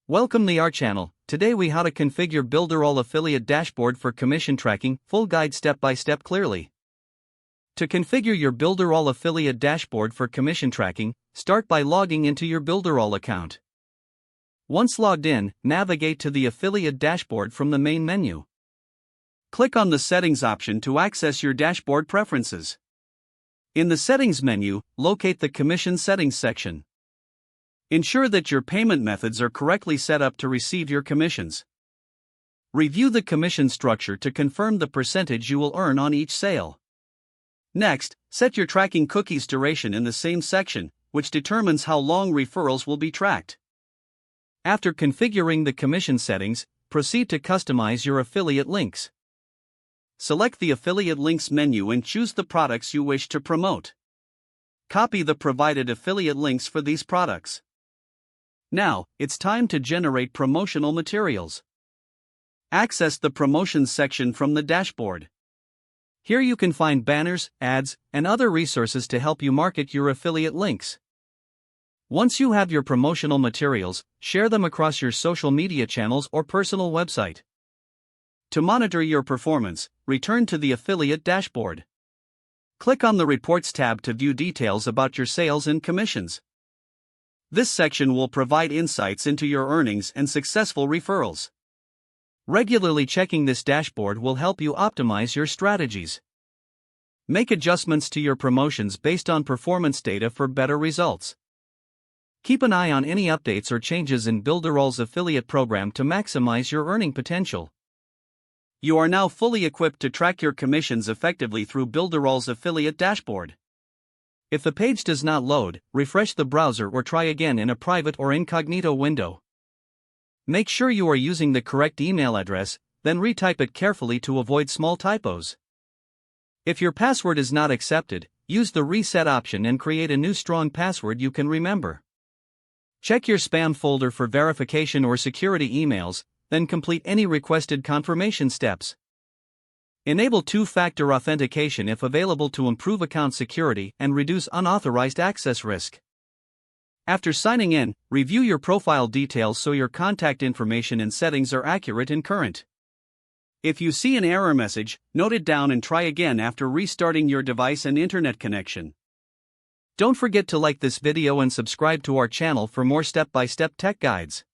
Welcome to our channel. Today we how to configure Builderall affiliate dashboard for commission tracking, full guide step by step clearly. To configure your Builderall affiliate dashboard for commission tracking, start by logging into your Builderall account. Once logged in, navigate to the affiliate dashboard from the main menu. Click on the settings option to access your dashboard preferences. In the settings menu, locate the commission settings section. Ensure that your payment methods are correctly set up to receive your commissions. Review the commission structure to confirm the percentage you will earn on each sale. Next, set your tracking cookies duration in the same section, which determines how long referrals will be tracked. After configuring the commission settings, proceed to customize your affiliate links. Select the affiliate links menu and choose the products you wish to promote. Copy the provided affiliate links for these products. Now, it's time to generate promotional materials. Access the promotions section from the dashboard. Here you can find banners, ads, and other resources to help you market your affiliate links. Once you have your promotional materials, share them across your social media channels or personal website. To monitor your performance, return to the affiliate dashboard. Click on the Reports tab to view details about your sales and commissions. This section will provide insights into your earnings and successful referrals. Regularly checking this dashboard will help you optimize your strategies. Make adjustments to your promotions based on performance data for better results. Keep an eye on any updates or changes in Builderall's affiliate program to maximize your earning potential. You are now fully equipped to track your commissions effectively through Builderall's affiliate dashboard. If the page does not load, refresh the browser or try again in a private or incognito window. Make sure you are using the correct email address, then retype it carefully to avoid small typos. If your password is not accepted, use the reset option and create a new strong password you can remember. Check your spam folder for verification or security emails, then complete any requested confirmation steps. Enable two-factor authentication if available to improve account security and reduce unauthorized access risk. After signing in, review your profile details so your contact information and settings are accurate and current. If you see an error message, note it down and try again after restarting your device and internet connection. Don't forget to like this video and subscribe to our channel for more step-by-step tech guides.